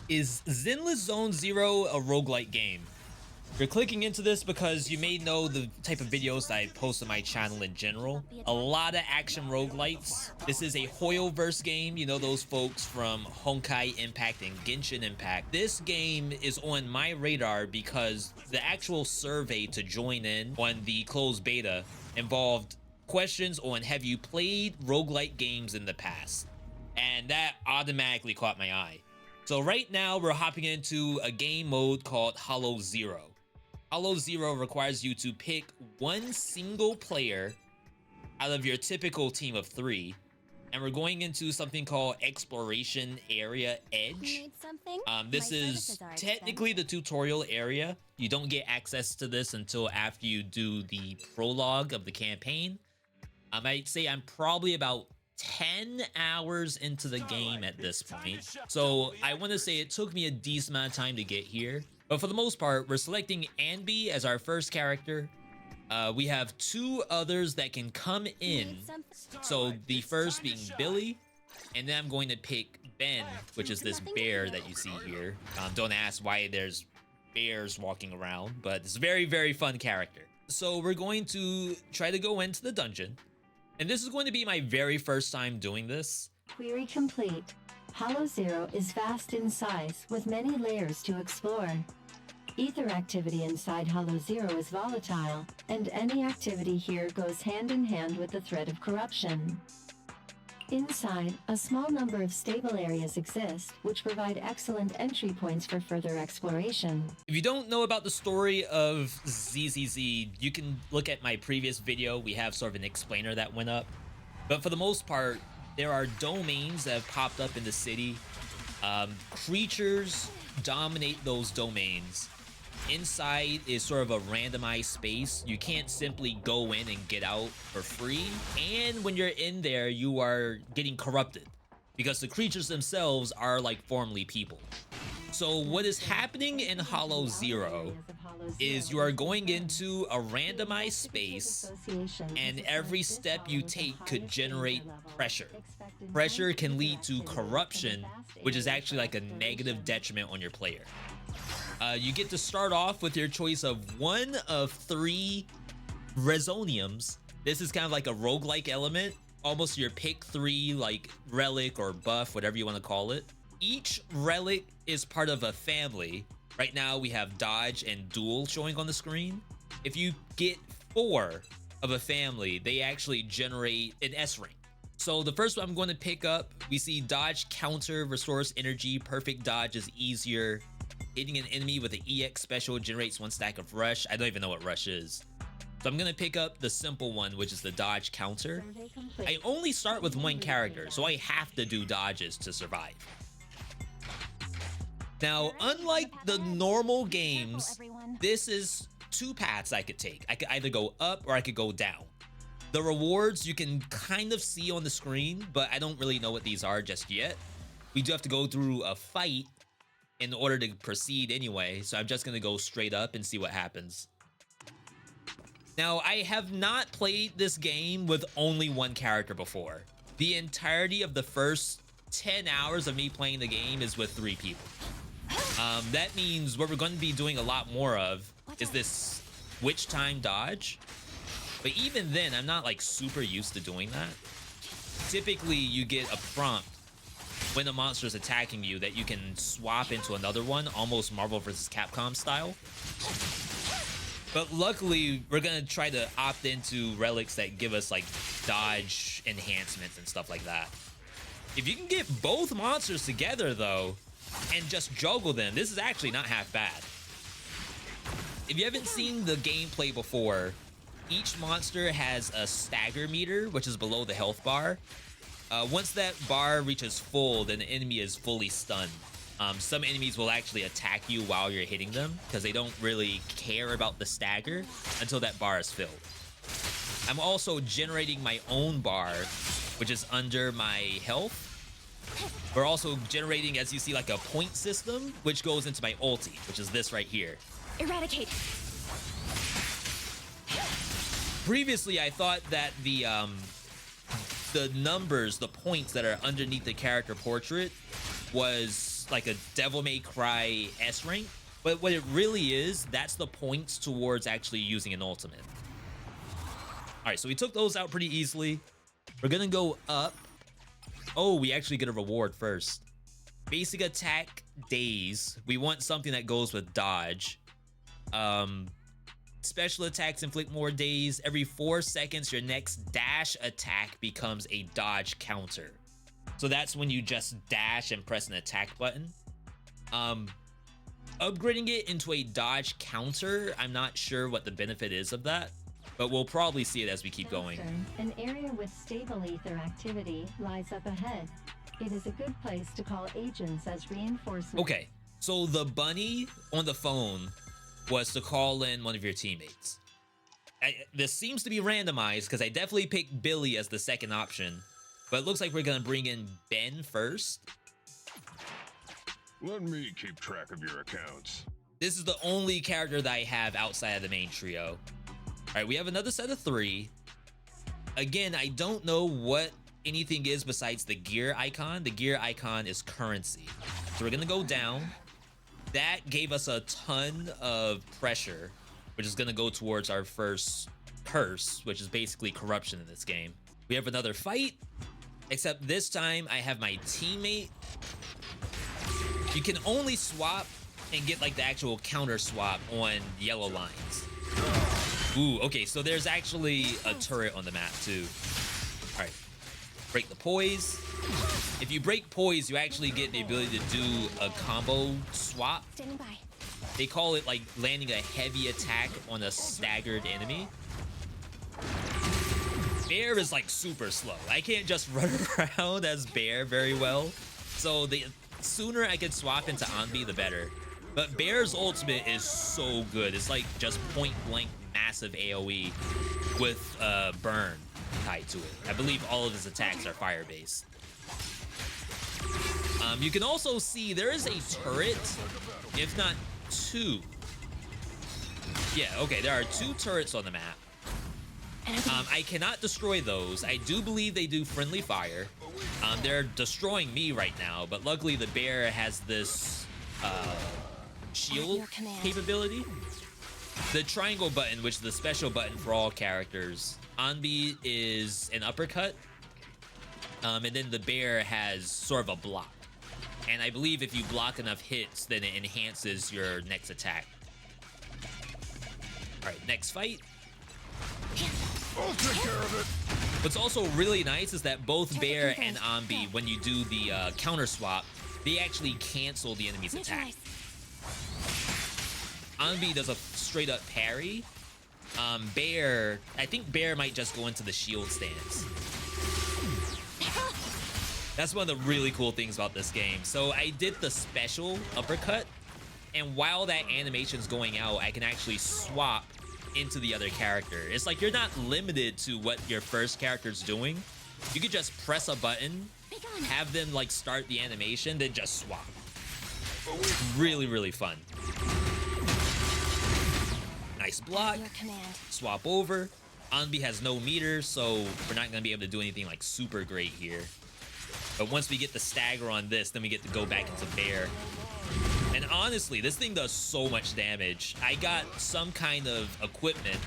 Is Zenless Zone Zero a roguelike game? You're clicking into this because you may know the type of videos that I post on my channel in general. A lot of action roguelites. This is a Hoyoverse game. You know those folks from Honkai Impact and Genshin Impact. This game is on my radar because the actual survey to join in on the closed beta involved questions on have you played roguelike games in the past? And that automatically caught my eye. So right now we're hopping into a game mode called Hollow Zero. Hollow Zero requires you to pick one single player out of your typical team of 3, and we're going into something called Exploration Area Edge. This is technically the tutorial area. You don't get access to this until after you do the prologue of the campaign. I'd say I'm probably about 10 hours into the game at this point. So I want to say it took me a decent amount of time to get here. But for the most part, we're selecting Anby as our first character. We have 2 others that can come in. So the first being Billy. And then I'm going to pick Ben, which is this bear that you see here. Don't ask why there's bears walking around, but it's a very, very fun character. So we're going to try to go into the dungeon. And this is going to be my very first time doing this. Query complete. Hollow Zero is vast in size, with many layers to explore. Ether activity inside Hollow Zero is volatile, and any activity here goes hand in hand with the threat of corruption. Inside, a small number of stable areas exist, which provide excellent entry points for further exploration. If you don't know about the story of ZZZ, you can look at my previous video. We have sort of an explainer that went up. But for the most part, there are domains that have popped up in the city. Creatures dominate those domains. Inside is sort of a randomized space. You can't simply go in and get out for free. And when you're in there, you are getting corrupted because the creatures themselves are like formerly people. So what is happening in Hollow Zero is you are going into a randomized space, and every step you take could generate pressure. Pressure can lead to corruption, which is actually like a negative detriment on your player. You get to start off with your choice of 1 of 3 Resoniums. This is kind of like a roguelike element, almost your pick 3 like relic or buff, whatever you want to call it. Each relic is part of a family. Right now we have dodge and duel showing on the screen. If you get 4 of a family, they actually generate an S rank. So the first one I'm going to pick up, we see dodge counter restores energy. Perfect dodge is easier. Hitting an enemy with an EX special generates 1 stack of rush. I don't even know what rush is. So I'm going to pick up the simple one, which is the dodge counter. I only start with 1 character, so I have to do dodges to survive. Now, unlike the normal games, this is 2 paths I could take. I could either go up or I could go down. The rewards you can kind of see on the screen, but I don't really know what these are just yet. We do have to go through a fight in order to proceed anyway, so I'm just gonna go straight up and see what happens. Now, I have not played this game with only 1 character before. The entirety of the first 10 hours of me playing the game is with 3 people. That means what we're going to be doing a lot more of is this witch time dodge. But even then, I'm not like super used to doing that. Typically, you get a prompt when a monster is attacking you that you can swap into another one, almost Marvel vs. Capcom style. But luckily, we're gonna try to opt into relics that give us like dodge enhancements and stuff like that. If you can get both monsters together though, and just juggle them, this is actually not half bad. If you haven't seen the gameplay before, each monster has a stagger meter, which is below the health bar. Once that bar reaches full, then the enemy is fully stunned. Some enemies will actually attack you while you're hitting them because they don't really care about the stagger until that bar is filled. I'm also generating my own bar, which is under my health. We're also generating, as you see, like a point system, which goes into my ulti, which is this right here. Eradicate. Previously, I thought that the numbers, the points that are underneath the character portrait was like a Devil May Cry S rank, but what it really is, that's the points towards actually using an ultimate. All right, so we took those out pretty easily. We're gonna go up. Oh, we actually get a reward first. Basic attack days. We want something that goes with dodge. Special attacks inflict more days. Every 4 seconds, your next dash attack becomes a dodge counter. So that's when you just dash and press an attack button. Upgrading it into a dodge counter, I'm not sure what the benefit is of that, but we'll probably see it as we keep going. An area with stable ether activity lies up ahead. It is a good place to call agents as reinforcement. Okay, so the bunny on the phone was to call in one of your teammates. This seems to be randomized because I definitely picked Billy as the second option, but it looks like we're gonna bring in Ben first. Let me keep track of your accounts. This is the only character that I have outside of the main trio. All right, we have another set of 3. Again, I don't know what anything is besides the gear icon. The gear icon is currency. So we're gonna go down. That gave us a ton of pressure, which is gonna go towards our first curse, which is basically corruption in this game. We have another fight, except this time I have my teammate. You can only swap and get like the actual counter swap on yellow lines. Ooh, okay, so there's actually a turret on the map too. All right, break the poise. If you break poise, you actually get the ability to do a combo swap. Standing by. They call it like landing a heavy attack on a staggered enemy. Bear is like super slow. I can't just run around as Bear very well. So the sooner I can swap into Anbi, the better. But Bear's ultimate is so good. It's like just point blank massive AoE with burn tied to it. I believe all of his attacks are fire based. You can also see there is a turret, if not 2. Yeah, okay, there are 2 turrets on the map. I cannot destroy those. I do believe they do friendly fire. They're destroying me right now, but luckily the bear has this shield capability. The triangle button, which is the special button for all characters. Anbi is an uppercut. And then the bear has sort of a block. And I believe if you block enough hits, then it enhances your next attack. All right, next fight. I'll take care of it. What's also really nice is that both Bear and Anbi, when you do the counter swap, they actually cancel the enemy's attack. Anbi does a straight up parry. Bear, I think Bear might just go into the shield stance. That's one of the really cool things about this game. So I did the special uppercut, and while that animation's going out, I can actually swap into the other character. It's like you're not limited to what your first character's doing. You could just press a button, have them like start the animation, then just swap. Really, really fun. Nice block. Swap over. Anbi has no meter, so we're not gonna be able to do anything like super great here. But once we get the stagger on this, then we get to go back into Bear. And honestly, this thing does so much damage. I got some kind of equipment.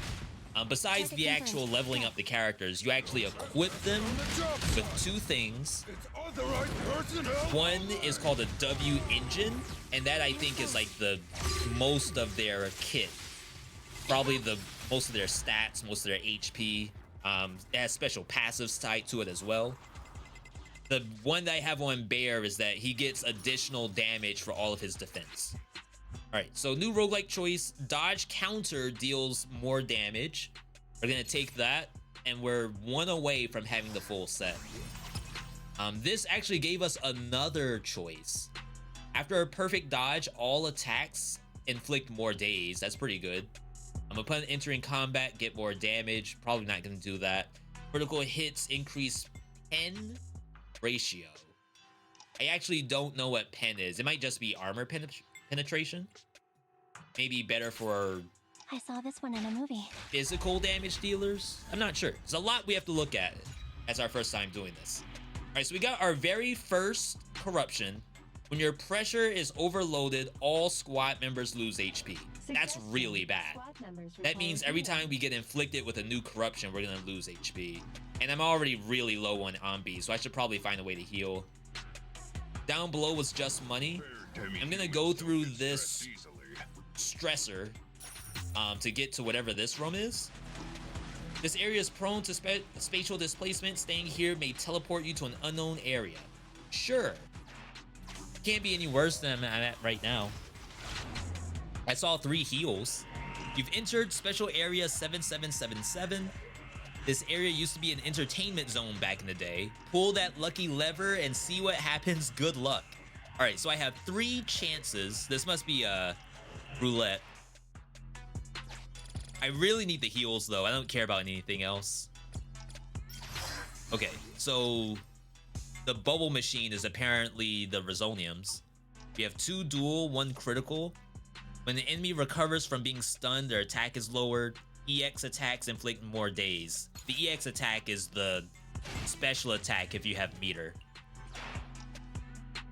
Besides the actual leveling up the characters, you actually equip them with 2 things. One is called a W engine, and that I think is like the most of their kit. Probably the most of their stats, most of their HP. It has special passives tied to it as well. The one that I have on Bear is that he gets additional damage for all of his defense. All right, so new roguelike choice. Dodge counter deals more damage. We're gonna take that, and we're 1 away from having the full set. This actually gave us another choice. After a perfect dodge, all attacks inflict more days. That's pretty good. Upon entering combat, get more damage. Probably not gonna do that. Critical hits increase pen ratio. I actually don't know what pen is. It might just be armor penetration. Maybe better for I saw this one in a movie. physical damage dealers. I'm not sure. There's a lot we have to look at as our first time doing this. All right, so we got our very first corruption. When your pressure is overloaded, all squad members lose HP. That's really bad. That means every time we get inflicted with a new corruption, we're gonna lose HP. And I'm already really low on Ambi, so I should probably find a way to heal. Down below was just money. I'm gonna go through this stressor to get to whatever this room is. This area is prone to spatial displacement. Staying here may teleport you to an unknown area. Sure. Can't be any worse than I'm at right now. I saw 3 heals. You've entered special area 7777. This area used to be an entertainment zone back in the day. Pull that lucky lever and see what happens. Good luck. All right, so I have 3 chances. This must be a roulette. I really need the heals though. I don't care about anything else. Okay, so the bubble machine is apparently the Resoniums. We have 2 dual, 1 critical. When the enemy recovers from being stunned, their attack is lowered. EX attacks inflict more days. The EX attack is the special attack if you have meter.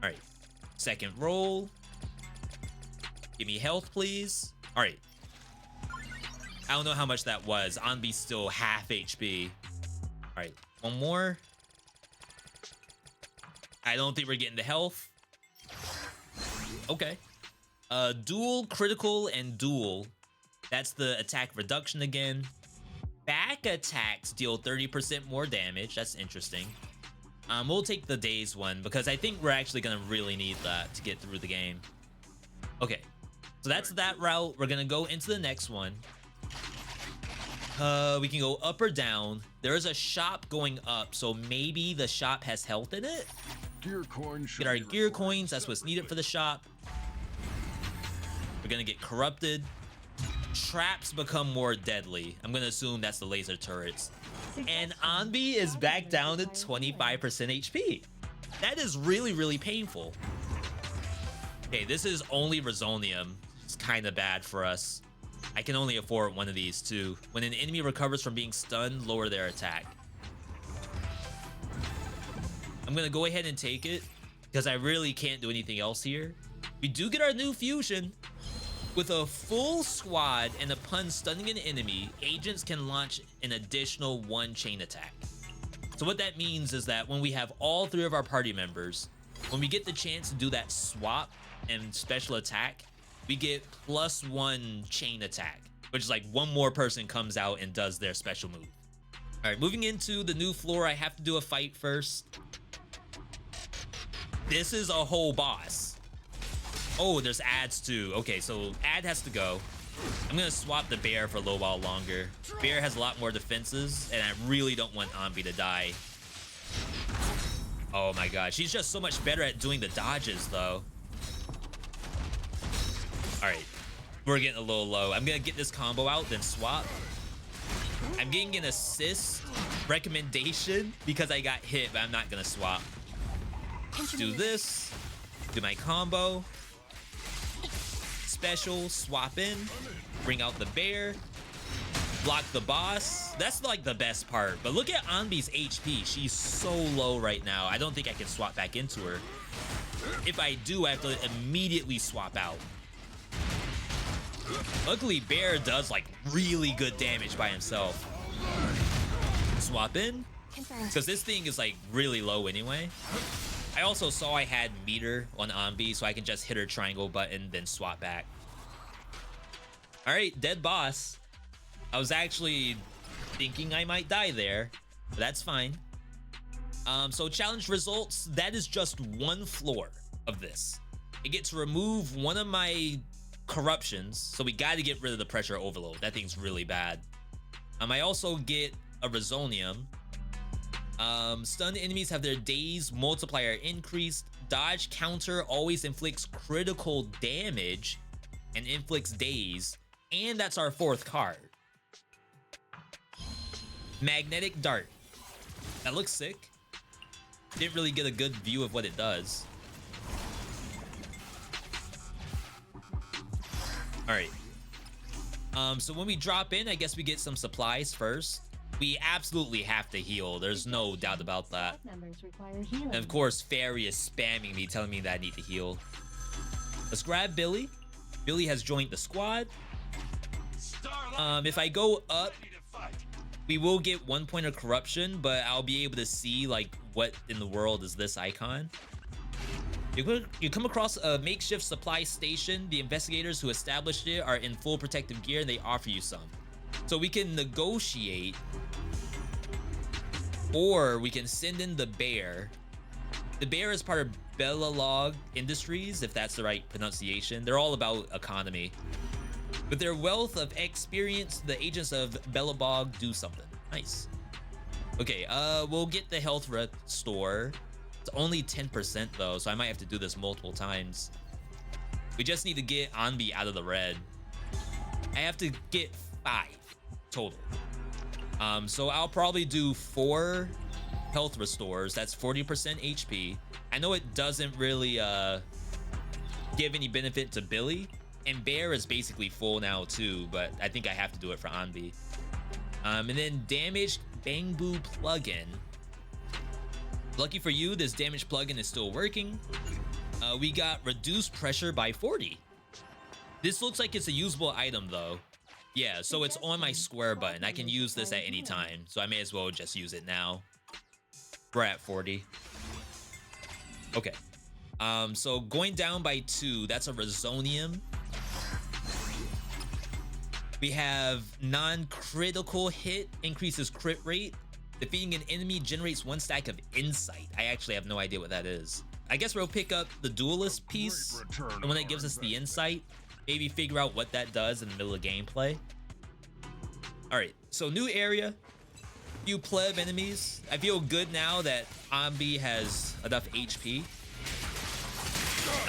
All right, second roll. Give me health, please. All right. I don't know how much that was. Anbi's still half HP. All right, 1 more. I don't think we're getting the health. Okay. Dual, critical, and dual. That's the attack reduction again. Back attacks deal 30% more damage. That's interesting. We'll take the days one because I think we're actually gonna really need that to get through the game. Okay, so that's that route. We're gonna go into the next one. We can go up or down. There is a shop going up, so maybe the shop has health in it. Gear coins. Get our gear coins. That's what's needed for the shop. We're gonna get corrupted. Traps become more deadly. I'm gonna assume that's the laser turrets. And Anbi is back down to 25% HP. That is really, really painful. Okay, this is only Resonium. It's kind of bad for us. I can only afford one of these too. When an enemy recovers from being stunned, lower their attack. I'm gonna go ahead and take it because I really can't do anything else here. We do get our new fusion. With a full squad and upon stunning an enemy, agents can launch an additional 1 chain attack. So what that means is that when we have all 3 of our party members, when we get the chance to do that swap and special attack, we get +1 chain attack, which is like 1 more person comes out and does their special move. All right, moving into the new floor, I have to do a fight first. This is a whole boss. Oh, there's ads too. Okay, so ad has to go. I'm gonna swap the bear for a little while longer. Bear has a lot more defenses, and I really don't want Anbi to die. Oh my god, she's just so much better at doing the dodges though. All right, we're getting a little low. I'm gonna get this combo out, then swap. I'm getting an assist recommendation because I got hit, but I'm not gonna swap. Do this, do my combo. Special, swap in, bring out the bear, block the boss. That's like the best part. But look at Anbi's HP. She's so low right now. I don't think I can swap back into her. If I do, I have to immediately swap out. Luckily, Bear does like really good damage by himself. Swap in, because this thing is like really low anyway. I also saw I had meter on Anbi, so I can just hit her triangle button, then swap back. All right, dead boss. I was actually thinking I might die there, but that's fine. So challenge results, that is just 1 floor of this. I get to remove 1 of my corruptions, so we got to get rid of the pressure overload. That thing's really bad. I also get a Resonium. Stunned enemies have their days multiplier increased. Dodge counter always inflicts critical damage and inflicts days. And that's our 4th card. Magnetic dart. That looks sick. Didn't really get a good view of what it does. All right. So when we drop in, I guess we get some supplies first. We absolutely have to heal. There's no doubt about that. Squad members require healing. And of course, Fairy is spamming me, telling me that I need to heal. Let's grab Billy. Billy has joined the squad. If I go up, we will get 1 point of corruption, but I'll be able to see like what in the world is this icon. You come across a makeshift supply station. The investigators who established it are in full protective gear and they offer you some. So we can negotiate, or we can send in the bear. The bear is part of Bellalog Industries, if that's the right pronunciation. They're all about economy. With their wealth of experience, the agents of Bellalog do something. Nice. Okay, we'll get the health restore. It's only 10% though, so I might have to do this multiple times. We just need to get Anbi out of the red. I have to get 5 total. So I'll probably do 4 health restores. That's 40% HP. I know it doesn't really give any benefit to Billy, and Bear is basically full now too, but I think I have to do it for Anbi. And then damage Bangbu plugin. Lucky for you, this damage plugin is still working. We got reduced pressure by 40. This looks like it's a usable item though. Yeah, so it's on my square button. I can use this at any time, so I may as well just use it now. We're at 40. Okay. So going down by 2, that's a Resonium. We have non-critical hit, increases crit rate. Defeating an enemy generates 1 stack of insight. I actually have no idea what that is. I guess we'll pick up the duelist piece, and when it gives us the insight, maybe figure out what that does in the middle of gameplay. All right, so new area, few pleb enemies. I feel good now that Anbi has enough HP.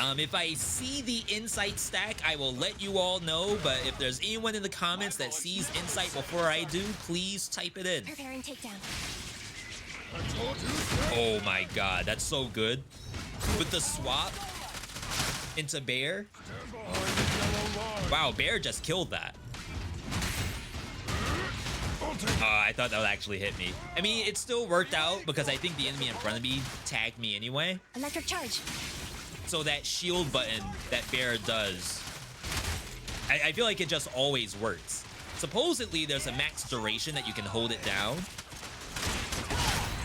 If I see the insight stack, I will let you all know, but if there's anyone in the comments that sees insight before I do, please type it in. Preparing takedown. Oh my god, that's so good. With the swap into Bear. Wow, Bear just killed that. I thought that would actually hit me. I mean, it still worked out because I think the enemy in front of me tagged me anyway. Electric charge. So that shield button that Bear does, I feel like it just always works. Supposedly, there's a max duration that you can hold it down.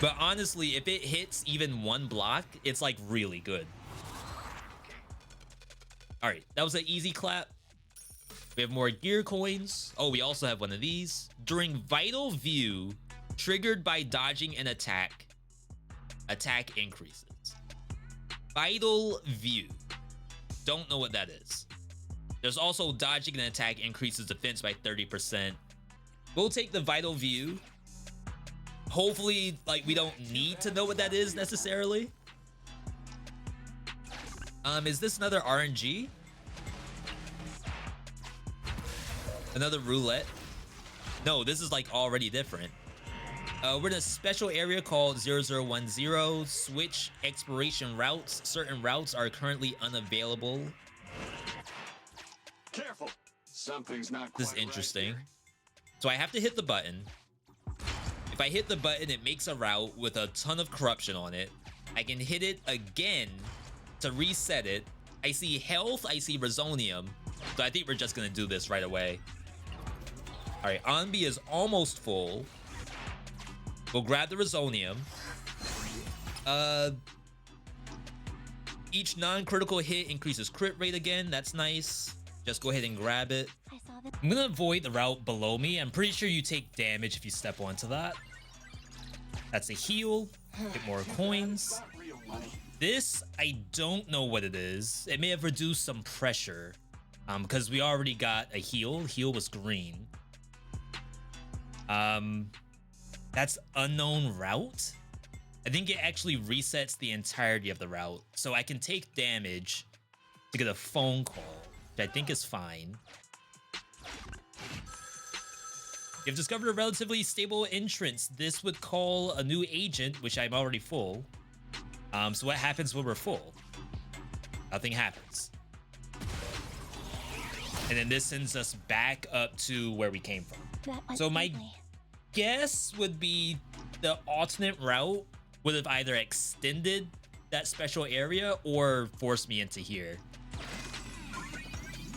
But honestly, if it hits even 1 block, it's like really good. All right, that was an easy clap. We have more gear coins. Oh, we also have one of these. During vital view, triggered by dodging an attack, attack increases. Vital view. Don't know what that is. There's also dodging an attack increases defense by 30%. We'll take the vital view. Hopefully, like, we don't need to know what that is necessarily. Is this another RNG? Another roulette? No, this is like already different. We're in a special area called 0010. Switch exploration routes. Certain routes are currently unavailable. Careful. Something's not quite This is interesting. So I have to hit the button. If I hit the button, it makes a route with a ton of corruption on it. I can hit it again to reset it. I see health, I see Resonium. So I think we're just gonna do this right away. All right, Anbi is almost full. We'll grab the Resonium. Each non-critical hit increases crit rate again. That's nice. Just go ahead and grab it. I saw this. I'm gonna avoid the route below me. I'm pretty sure you take damage if you step onto that. That's a heal. Get more coins. This, I don't know what it is. It may have reduced some pressure. Because we already got a heal. Heal was green. That's unknown route. I think it actually resets the entirety of the route. So I can take damage to get a phone call, which I think is fine. You've discovered a relatively stable entrance. This would call a new agent, which I'm already full. So what happens when we're full? Nothing happens. And then this sends us back up to where we came from. That was So my deadly. guess would be the alternate route would have either extended that special area or forced me into here.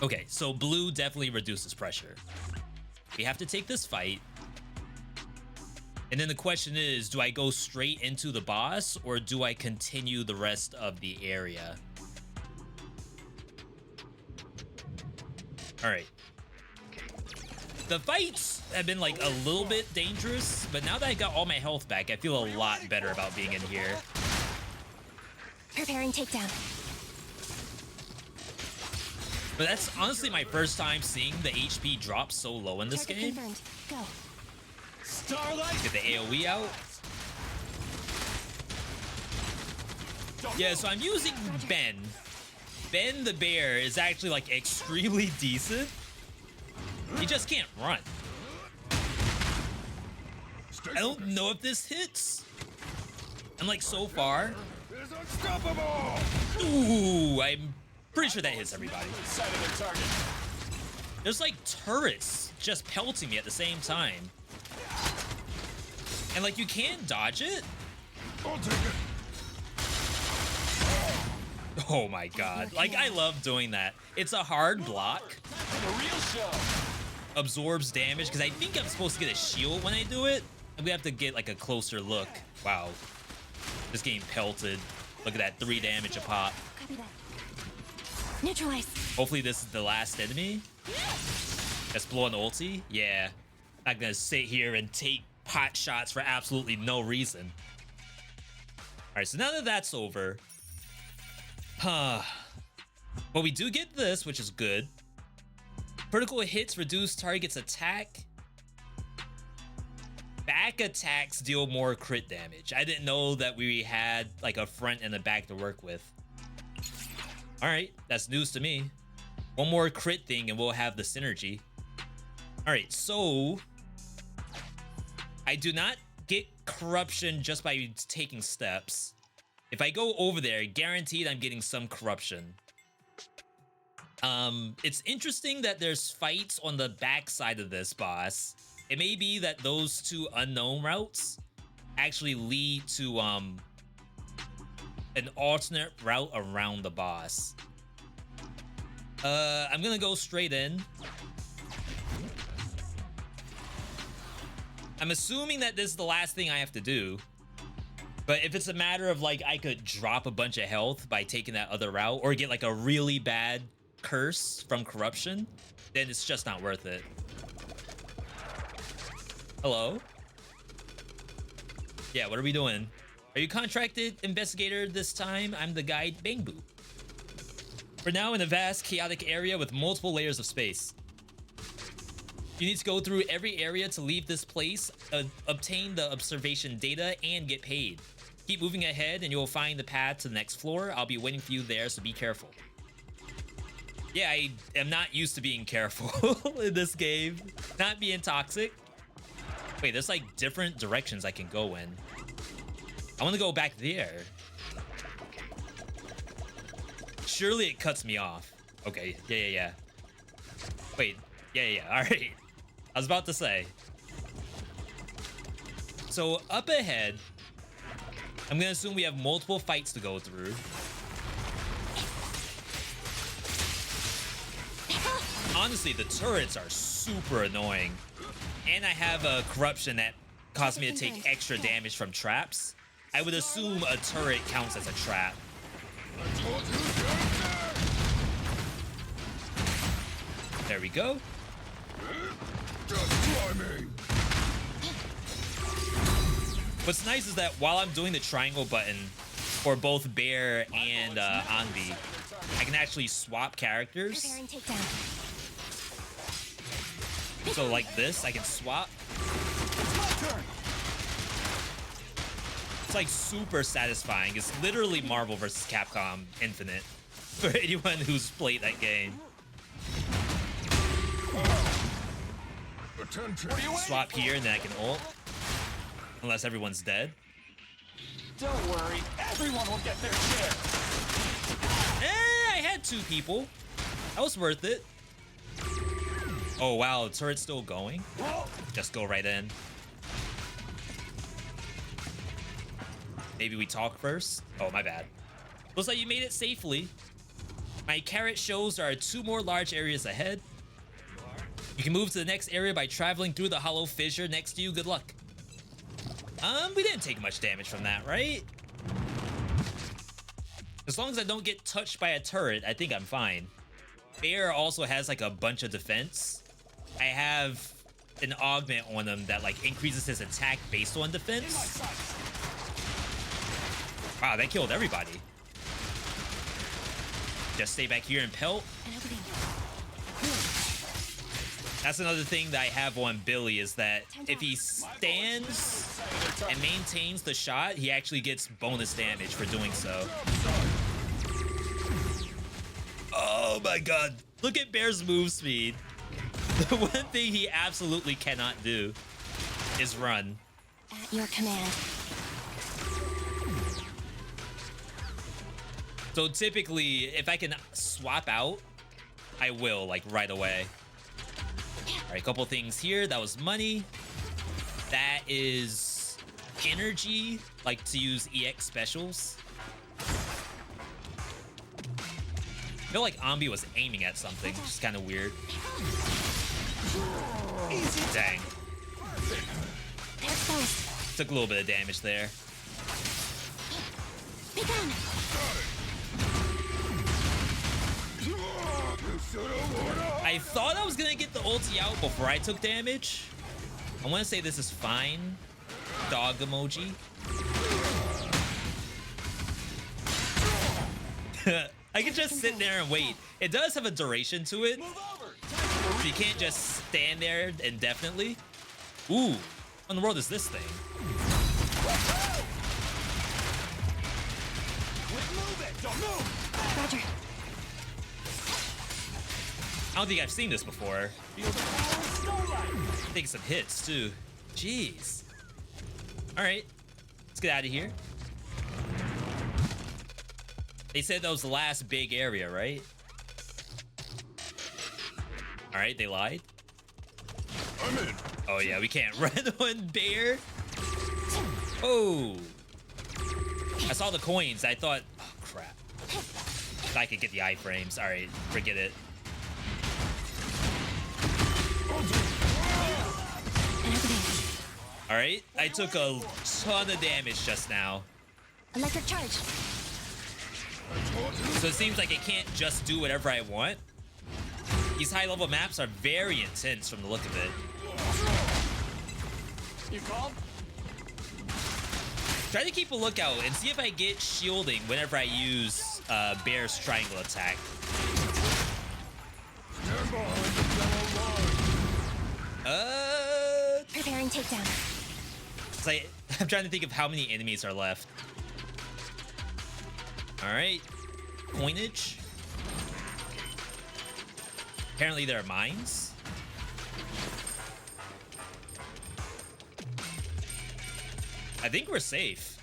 Okay, so blue definitely reduces pressure. We have to take this fight. And then the question is, do I go straight into the boss or do I continue the rest of the area? All right. The fights have been like a little bit dangerous, but now that I got all my health back, I feel a lot better about being in here. Preparing takedown. But that's honestly my first time seeing the HP drop so low in this game. Confirmed. Go. Starlight. Get the AoE out. Yeah, so I'm using Ben. Ben the bear is actually like extremely decent. He just can't run. I don't know if this hits. I'm like so far. Is unstoppable. Ooh, I'm pretty sure that hits everybody. Sighted their target. There's like turrets just pelting me at the same time. And like you can't dodge it. I'll take it. Oh my god. Like I love doing that. It's a hard block. For the real show. Absorbs damage because I think I'm supposed to get a shield when I do it. I'm gonna have to get like a closer look. Wow. Just getting pelted. Look at that, 3 damage a pop. Copy that. Neutralize. Hopefully this is the last enemy. Let's blow an ulti. Yeah. Not gonna sit here and take pot shots for absolutely no reason. Alright, so now that that's over. But we do get this, which is good. Critical hits reduce target's attack. Back attacks deal more crit damage. I didn't know that we had like a front and a back to work with. All right, that's news to me. One more crit thing and we'll have the synergy. All right, so I do not get corruption just by taking steps. If I go over there, guaranteed I'm getting some corruption. It's interesting that there's fights on the back side of this boss. It may be that those 2 unknown routes actually lead to an alternate route around the boss. I'm gonna go straight in. I'm assuming that this is the last thing I have to do. But if it's a matter of like I could drop a bunch of health by taking that other route or get like a really bad curse from corruption, then it's just not worth it. Hello? Yeah, what are we doing? Are you contracted investigator this time? I'm the guide Bangbu. We're now in a vast chaotic area with multiple layers of space. You need to go through every area to leave this place, obtain the observation data, and get paid. Keep moving ahead and you'll find the path to the next floor. I'll be waiting for you there, so be careful. Yeah, I am not used to being careful in this game. Not being toxic. Wait, there's like different directions I can go in. I want to go back there. Surely it cuts me off. Okay, yeah. Wait, yeah, all right. I was about to say. So up ahead, I'm gonna assume we have multiple fights to go through. Honestly, the turrets are super annoying. And I have a corruption that caused me to take extra damage from traps. I would assume a turret counts as a trap. There we go. What's nice is that while I'm doing the triangle button for both Bear and Anvi, I can actually swap characters. Preparing takedown. So like this, I can swap. It's like super satisfying. It's literally Marvel vs. Capcom Infinite for anyone who's played that game. Swap here and then I can ult. Unless everyone's dead. Don't worry, everyone will get their share. I had 2 people. That was worth it. Oh wow, the turret's still going. Just go right in. Maybe we talk first. Oh, my bad. Looks like you made it safely. My carrot shows there are 2 more large areas ahead. You can move to the next area by traveling through the hollow fissure next to you. Good luck. We didn't take much damage from that, right? As long as I don't get touched by a turret, I think I'm fine. Bear also has like a bunch of defense. I have an augment on him that like increases his attack based on defense. Wow, that killed everybody. Just stay back here and pelt. That's another thing that I have on Billy is that if he stands and maintains the shot, he actually gets bonus damage for doing so. Oh my god. Look at Bear's move speed. The one thing he absolutely cannot do is run. At your command. So typically, if I can swap out, I will, like, right away. All right, a couple things here. That was money. That is energy, like to use EX specials. I feel like Ambi was aiming at something, which is kind of weird. Dang. Took a little bit of damage there. Begun. I thought I was gonna get the ulti out before I took damage. I want to say this is fine. Dog emoji. I can just sit there and wait. It does have a duration to it. So you can't just stand there indefinitely. Ooh, what in the world is this thing? Roger. I don't think I've seen this before. Taking some hits too. Jeez. All right, let's get out of here. They said that was the last big area, right? All right, they lied. I'm in. Oh yeah, we can't run on Bear. Oh. I saw the coins. I thought, oh crap. I could get the iframes. All right, forget it. All right, I took a ton of damage just now. Electric charge. So it seems like I can't just do whatever I want. These high-level maps are very intense from the look of it. You called? Try to keep a lookout and see if I get shielding whenever I use Bear's triangle attack. Stand behind the yellow line. Preparing takedown. It's like, I'm trying to think of how many enemies are left. All right, coinage. Apparently there are mines. I think we're safe.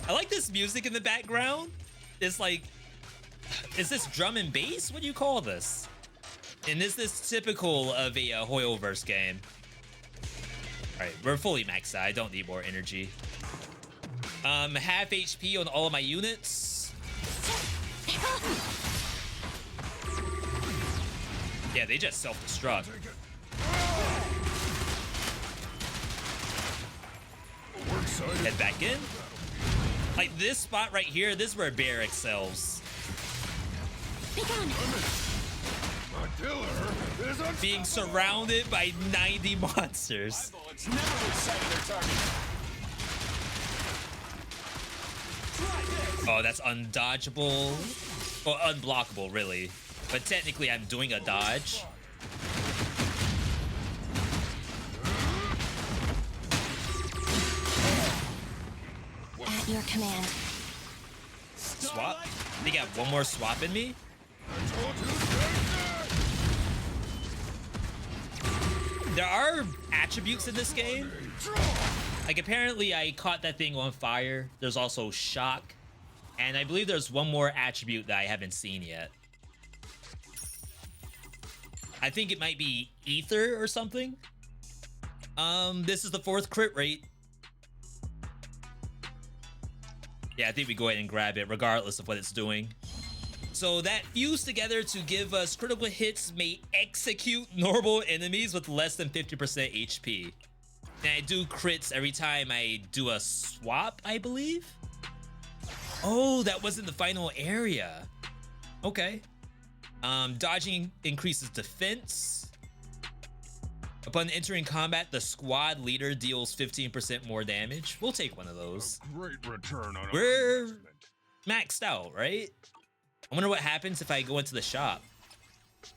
I like this music in the background. It's like, is this drum and bass? What do you call this? And is this typical of a Hoyoverse game? All right, we're fully maxed out. I don't need more energy. Half HP on all of my units. Yeah, they just self-destruct. Head back in. Like this spot right here, this is where Bear excels. Begun. Being surrounded by 90 monsters. Bullets never lose sight of their target. Oh, that's undodgeable. Well, unblockable, really. But technically, I'm doing a dodge. At your command. Swap? They got one more swap in me? There are attributes in this game. Like, apparently I caught that thing on fire. There's also shock. And I believe there's one more attribute that I haven't seen yet. I think it might be ether or something. This is the 4th crit rate. Yeah, I think we go ahead and grab it regardless of what it's doing. So that fused together to give us critical hits may execute normal enemies with less than 50% HP. And I do crits every time I do a swap, I believe? Oh, that wasn't the final area. Okay. Dodging increases defense. Upon entering combat, the squad leader deals 15% more damage. We'll take one of those. A great return on We're our investment. maxed out, right? I wonder what happens if I go into the shop.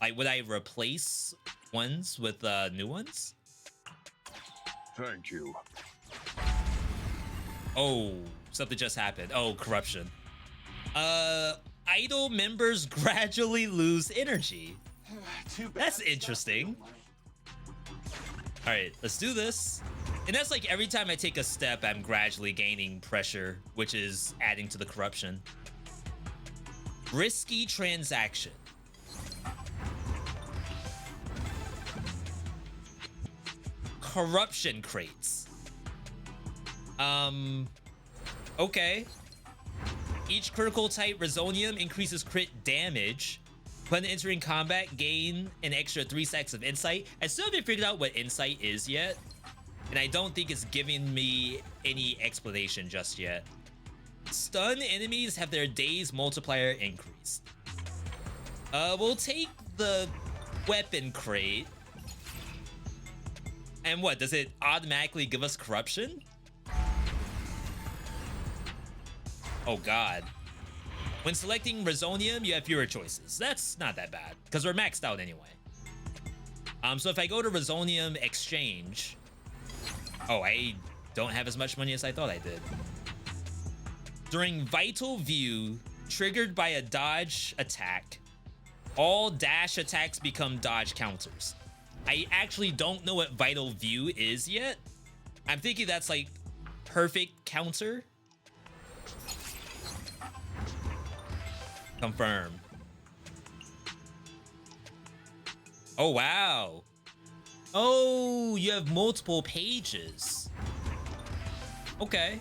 Like, would I replace ones with new ones? Thank you. Oh, something just happened. Oh, corruption. Idle members gradually lose energy. Too bad. That's interesting. All right, let's do this. And that's like every time I take a step, I'm gradually gaining pressure, which is adding to the corruption. Risky transaction. Corruption crates. Okay. Each critical type Resonium increases crit damage. When entering combat, gain an extra 3 stacks of insight. I still haven't figured out what insight is yet. And I don't think it's giving me any explanation just yet. Stun enemies have their days multiplier increased. We'll take the weapon crate. And what, does it automatically give us corruption? Oh god. When selecting Resonium, you have fewer choices. That's not that bad, because we're maxed out anyway. So if I go to Resonium Exchange... Oh, I don't have as much money as I thought I did. During Vital View, triggered by a dodge attack, all dash attacks become dodge counters. I actually don't know what Vital View is yet. I'm thinking that's like perfect counter. Confirm. Oh, wow. Oh, you have multiple pages. Okay.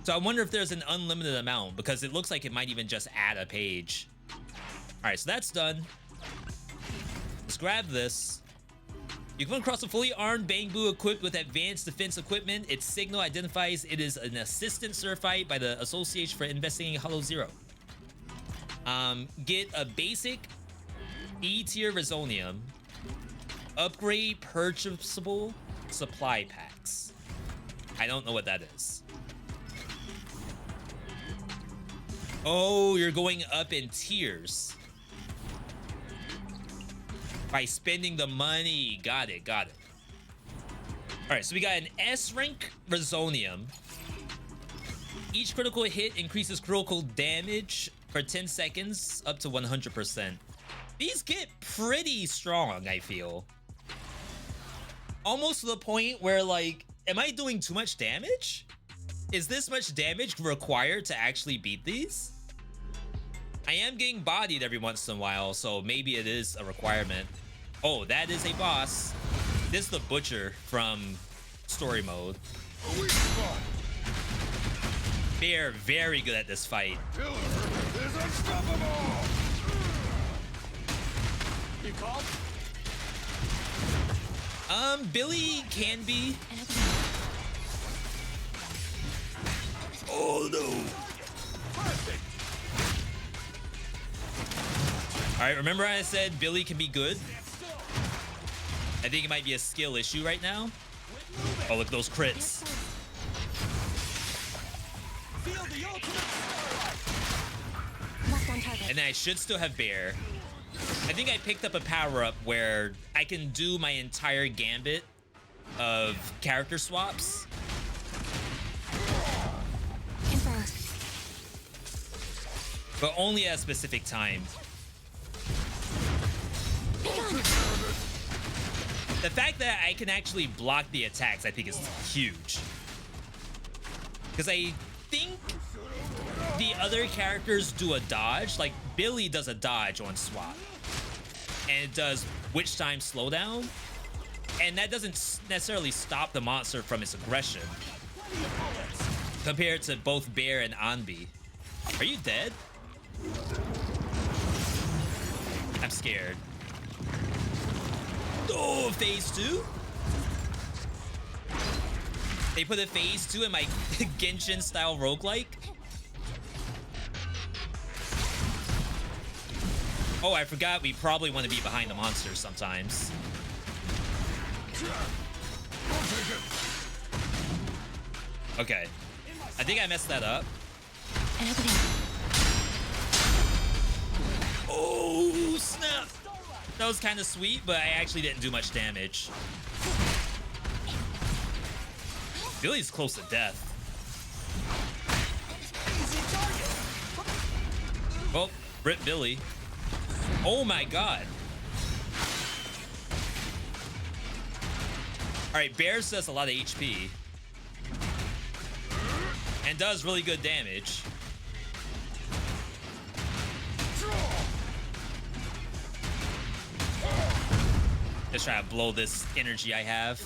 So I wonder if there's an unlimited amount, because it looks like it might even just add a page. All right, so that's done. Let's grab this. You come across a fully armed Bangbu equipped with advanced defense equipment. Its signal identifies it is an assistant certified by the Association for Investigating Hollow Zero. Get a basic E-tier Resonium. Upgrade purchasable supply packs. I don't know what that is. Oh, you're going up in tiers by spending the money. Got it, got it. All right, so we got an S rank Resonium. Each critical hit increases critical damage for 10 seconds up to 100%. These get pretty strong, I feel. Almost to the point where, like, am I doing too much damage? Is this much damage required to actually beat these? I am getting bodied every once in a while, so maybe it is a requirement. Oh, that is a boss. This is the Butcher from story mode. They're very good at this fight. Killer is unstoppable! You called? Billy can be. Oh no! Perfect. All right, remember I said Billy can be good? I think it might be a skill issue right now. Oh, look at those crits. Feel the ultimate starlight. Left on target. And then I should still have Bear. I think I picked up a power-up where I can do my entire gambit of character swaps. Confirmed. But only at a specific time. Be gone. The fact that I can actually block the attacks, I think, is huge. Because I think the other characters do a dodge. Like, Billy does a dodge on swap. And it does witch time slowdown. And that doesn't necessarily stop the monster from its aggression. compared to both Bear and Anbi. Are you dead? I'm scared. Oh, phase 2? They put a phase 2 in my Genshin style roguelike? Oh, I forgot we probably want to be behind the monsters sometimes. Okay. I think I messed that up. Oh, snap! That was kind of sweet, but I actually didn't do much damage. Billy's close to death. Well, rip Billy. Oh my god. Alright, Bears does a lot of HP. And does really good damage. Just try to blow this energy I have.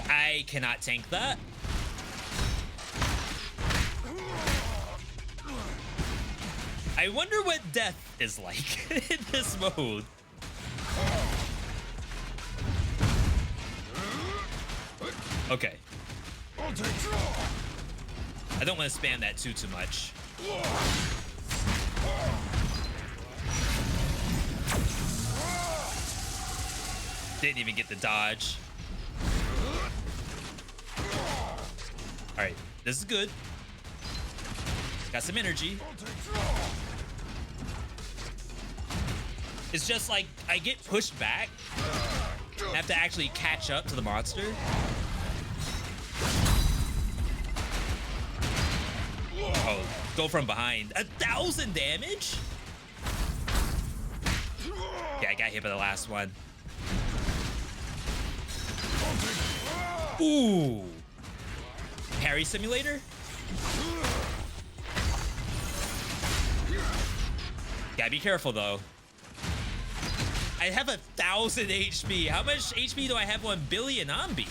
I cannot tank that. I wonder what death is like in this mode. Okay. I don't want to spam that too much. Didn't even get the dodge. All right, this is good. Got some energy. It's just like I get pushed back. I have to actually catch up to the monster. Oh, go from behind. 1,000 damage? Yeah, I got hit by the last one. Ooh. Parry simulator? Gotta be careful though. I have 1,000 HP. How much HP do I have on Billy and Anbi?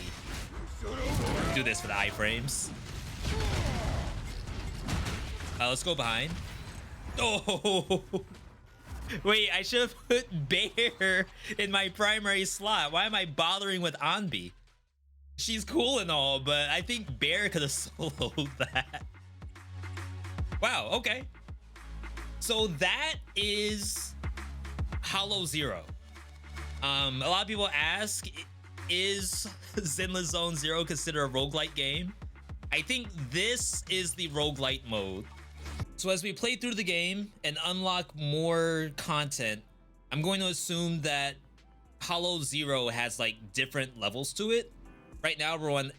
Do this for the iframes. Let's go behind. Oh, wait, I should have put Bear in my primary slot. Why am I bothering with Anbi? She's cool and all, but I think Bear could have soloed that. Wow, okay. So that is Hollow Zero. A lot of people ask, is Zenless Zone Zero considered a roguelike game? I think this is the roguelike mode. So as we play through the game and unlock more content, I'm going to assume that Hollow Zero has like different levels to it. Right now we're on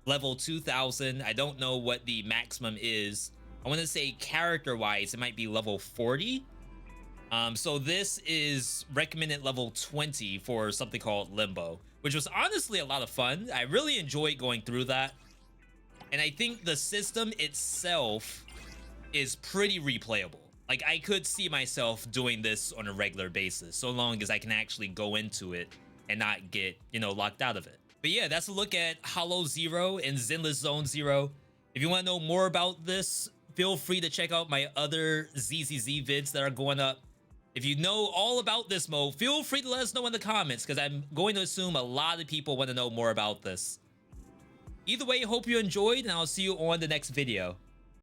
level 2000. I don't know what the maximum is. I want to say character wise, it might be level 40. So this is recommended level 20 for something called Limbo, which was honestly a lot of fun. I really enjoyed going through that. And I think the system itself is pretty replayable. Like I could see myself doing this on a regular basis, so long as I can actually go into it and not get, you know, locked out of it. But yeah, that's a look at Hollow Zero and Zenless Zone Zero. If you want to know more about this, feel free to check out my other ZZZ vids that are going up. If you know all about this mode, feel free to let us know in the comments, because I'm going to assume a lot of people want to know more about this. Either way, hope you enjoyed, and I'll see you on the next video.